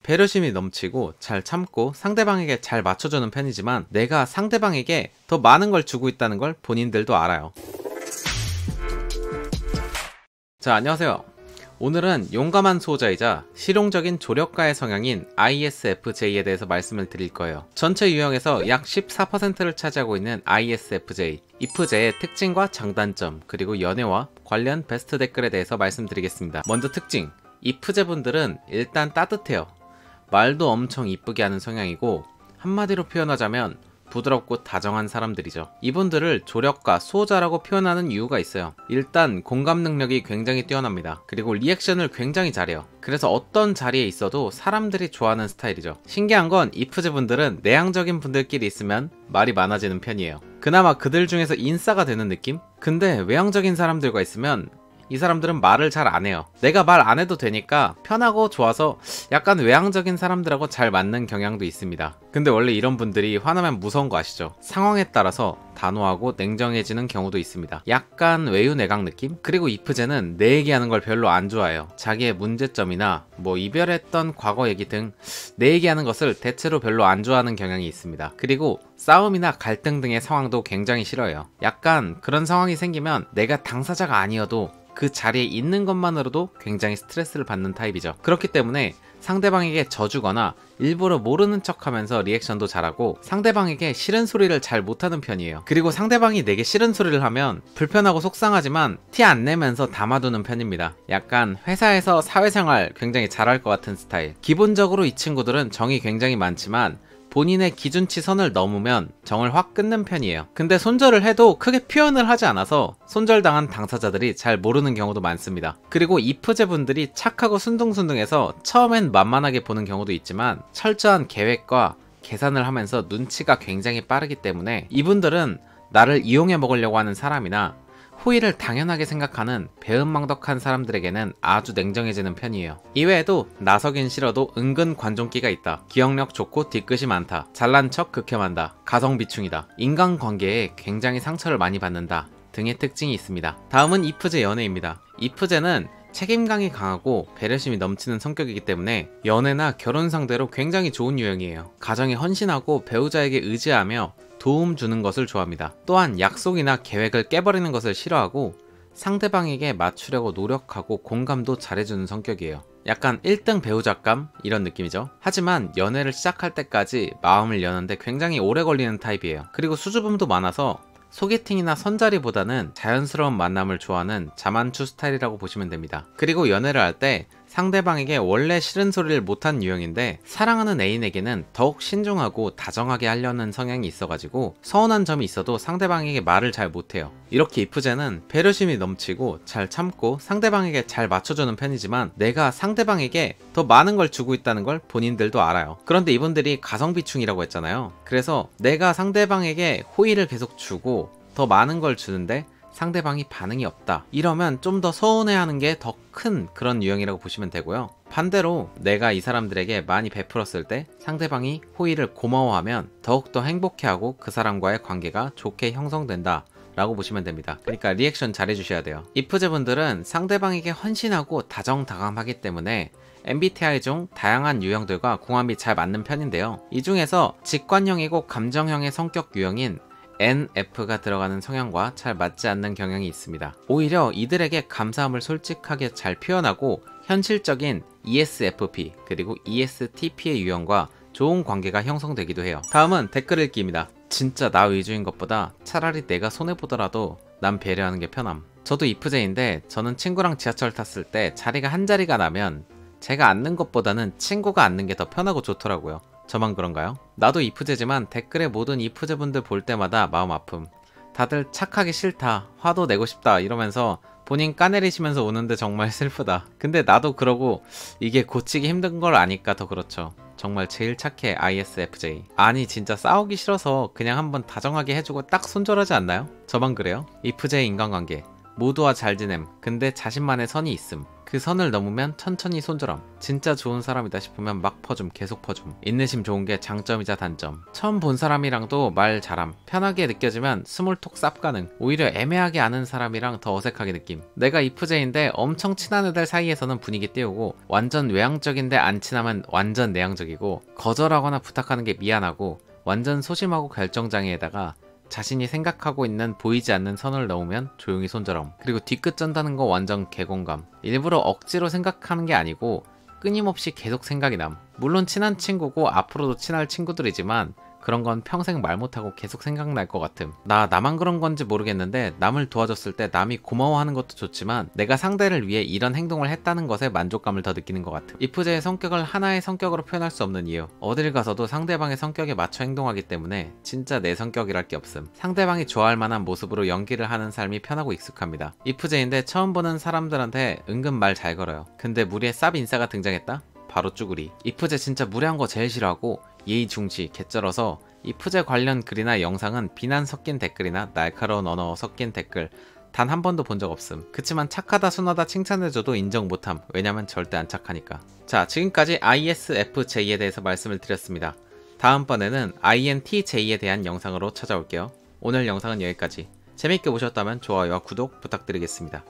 배려심이 넘치고 잘 참고 상대방에게 잘 맞춰주는 편이지만 내가 상대방에게 더 많은 걸 주고 있다는 걸 본인들도 알아요. 자, 안녕하세요. 오늘은 용감한 수호자이자 실용적인 조력가의 성향인 ISFJ에 대해서 말씀을 드릴 거예요. 전체 유형에서 약 14%를 차지하고 있는 ISFJ, IFJ의 특징과 장단점, 그리고 연애와 관련 베스트 댓글에 대해서 말씀드리겠습니다. 먼저 특징, IFJ 분들은 일단 따뜻해요. 말도 엄청 이쁘게 하는 성향이고, 한마디로 표현하자면 부드럽고 다정한 사람들이죠. 이분들을 조력가, 수호자라고 표현하는 이유가 있어요. 일단 공감 능력이 굉장히 뛰어납니다. 그리고 리액션을 굉장히 잘해요. 그래서 어떤 자리에 있어도 사람들이 좋아하는 스타일이죠. 신기한 건 IFJ 분들은 내향적인 분들끼리 있으면 말이 많아지는 편이에요. 그나마 그들 중에서 인싸가 되는 느낌? 근데 외향적인 사람들과 있으면 이 사람들은 말을 잘 안 해요. 내가 말 안 해도 되니까 편하고 좋아서 약간 외향적인 사람들하고 잘 맞는 경향도 있습니다. 근데 원래 이런 분들이 화나면 무서운 거 아시죠? 상황에 따라서 단호하고 냉정해지는 경우도 있습니다. 약간 외유내강 느낌? 그리고 IFJ는 내 얘기하는 걸 별로 안 좋아해요. 자기의 문제점이나 이별했던 과거 얘기 등 내 얘기하는 것을 대체로 별로 안 좋아하는 경향이 있습니다. 그리고 싸움이나 갈등 등의 상황도 굉장히 싫어해요. 약간 그런 상황이 생기면 내가 당사자가 아니어도 그 자리에 있는 것만으로도 굉장히 스트레스를 받는 타입이죠. 그렇기 때문에 상대방에게 져주거나 일부러 모르는 척하면서 리액션도 잘하고 상대방에게 싫은 소리를 잘 못하는 편이에요. 그리고 상대방이 내게 싫은 소리를 하면 불편하고 속상하지만 티 안 내면서 담아두는 편입니다. 약간 회사에서 사회생활 굉장히 잘할 것 같은 스타일. 기본적으로 이 친구들은 정이 굉장히 많지만 본인의 기준치 선을 넘으면 정을 확 끊는 편이에요. 근데 손절을 해도 크게 표현을 하지 않아서 손절당한 당사자들이 잘 모르는 경우도 많습니다. 그리고 IFJ 분들이 착하고 순둥순둥해서 처음엔 만만하게 보는 경우도 있지만 철저한 계획과 계산을 하면서 눈치가 굉장히 빠르기 때문에 이분들은 나를 이용해 먹으려고 하는 사람이나 호의를 당연하게 생각하는 배은망덕한 사람들에게는 아주 냉정해지는 편이에요. 이외에도 나서긴 싫어도 은근 관종기가 있다. 기억력 좋고 뒤끝이 많다. 잘난 척 극혐한다. 가성비충이다. 인간관계에 굉장히 상처를 많이 받는다 등의 특징이 있습니다. 다음은 IFJ 연애입니다. IFJ는 책임감이 강하고 배려심이 넘치는 성격이기 때문에 연애나 결혼 상대로 굉장히 좋은 유형이에요. 가정에 헌신하고 배우자에게 의지하며 도움 주는 것을 좋아합니다. 또한 약속이나 계획을 깨버리는 것을 싫어하고 상대방에게 맞추려고 노력하고 공감도 잘해주는 성격이에요. 약간 1등 배우자감 이런 느낌이죠. 하지만 연애를 시작할 때까지 마음을 여는데 굉장히 오래 걸리는 타입이에요. 그리고 수줍음도 많아서 소개팅이나 선자리보다는 자연스러운 만남을 좋아하는 자만추 스타일이라고 보시면 됩니다. 그리고 연애를 할 때 상대방에게 원래 싫은 소리를 못한 유형인데 사랑하는 애인에게는 더욱 신중하고 다정하게 하려는 성향이 있어가지고 서운한 점이 있어도 상대방에게 말을 잘 못해요. 이렇게 IFJ는 배려심이 넘치고 잘 참고 상대방에게 잘 맞춰주는 편이지만 내가 상대방에게 더 많은 걸 주고 있다는 걸 본인들도 알아요. 그런데 이분들이 가성비충이라고 했잖아요. 그래서 내가 상대방에게 호의를 계속 주고 더 많은 걸 주는데 상대방이 반응이 없다. 이러면 좀 더 서운해하는 게 더 큰 그런 유형이라고 보시면 되고요. 반대로 내가 이 사람들에게 많이 베풀었을 때 상대방이 호의를 고마워하면 더욱더 행복해하고 그 사람과의 관계가 좋게 형성된다 라고 보시면 됩니다. 그러니까 리액션 잘 해주셔야 돼요. IFJ 분들은 상대방에게 헌신하고 다정다감하기 때문에 MBTI 중 다양한 유형들과 궁합이 잘 맞는 편인데요. 이 중에서 직관형이고 감정형의 성격 유형인 NF가 들어가는 성향과 잘 맞지 않는 경향이 있습니다. 오히려 이들에게 감사함을 솔직하게 잘 표현하고 현실적인 ESFP 그리고 ESTP의 유형과 좋은 관계가 형성되기도 해요. 다음은 댓글 읽기입니다. 진짜 나 위주인 것보다 차라리 내가 손해보더라도 난 배려하는 게 편함. 저도 IFJ인데 저는 친구랑 지하철 탔을 때 자리가 한 자리가 나면 제가 앉는 것보다는 친구가 앉는 게 더 편하고 좋더라고요. 저만 그런가요? 나도 IFJ지만 댓글에 모든 IFJ 분들 볼 때마다 마음 아픔. 다들 착하기 싫다, 화도 내고 싶다 이러면서 본인 까내리시면서 오는데 정말 슬프다. 근데 나도 그러고 이게 고치기 힘든 걸 아니까 더 그렇죠. 정말 제일 착해 ISFJ. 아니 진짜 싸우기 싫어서 그냥 한번 다정하게 해주고 딱 손절하지 않나요? 저만 그래요? IFJ 인간관계 모두와 잘 지냄. 근데 자신만의 선이 있음. 그 선을 넘으면 천천히 손절함. 진짜 좋은 사람이다 싶으면 막 퍼줌, 계속 퍼줌. 인내심 좋은 게 장점이자 단점. 처음 본 사람이랑도 말 잘함. 편하게 느껴지면 스몰톡 쌉 가능. 오히려 애매하게 아는 사람이랑 더 어색하게 느낌. 내가 이프제인데 엄청 친한 애들 사이에서는 분위기 띄우고, 완전 외향적인데 안 친하면 완전 내향적이고, 거절하거나 부탁하는 게 미안하고, 완전 소심하고 결정장애에다가 자신이 생각하고 있는 보이지 않는 선을 넘으면 조용히 손절함. 그리고 뒤끝 쩐다는 거 완전 개공감. 일부러 억지로 생각하는 게 아니고 끊임없이 계속 생각이 남. 물론 친한 친구고 앞으로도 친할 친구들이지만 그런 건 평생 말 못하고 계속 생각날 것 같음. 나만 그런 건지 모르겠는데 남을 도와줬을 때 남이 고마워하는 것도 좋지만 내가 상대를 위해 이런 행동을 했다는 것에 만족감을 더 느끼는 것 같음. 이프제의 성격을 하나의 성격으로 표현할 수 없는 이유. 어딜 가서도 상대방의 성격에 맞춰 행동하기 때문에 진짜 내 성격이랄 게 없음. 상대방이 좋아할 만한 모습으로 연기를 하는 삶이 편하고 익숙합니다. 이프제인데 처음 보는 사람들한테 은근 말 잘 걸어요. 근데 무리에 쌉 인싸가 등장했다? 바로 쭈구리. 이프제 진짜 무례한 거 제일 싫어하고 예의 중시, 개쩔어서 이프제 관련 글이나 영상은 비난 섞인 댓글이나 날카로운 언어 섞인 댓글 단 한 번도 본 적 없음. 그치만 착하다 순하다 칭찬해줘도 인정 못함. 왜냐면 절대 안 착하니까. 자, 지금까지 ISFJ에 대해서 말씀을 드렸습니다. 다음번에는 INTJ에 대한 영상으로 찾아올게요. 오늘 영상은 여기까지. 재밌게 보셨다면 좋아요와 구독 부탁드리겠습니다.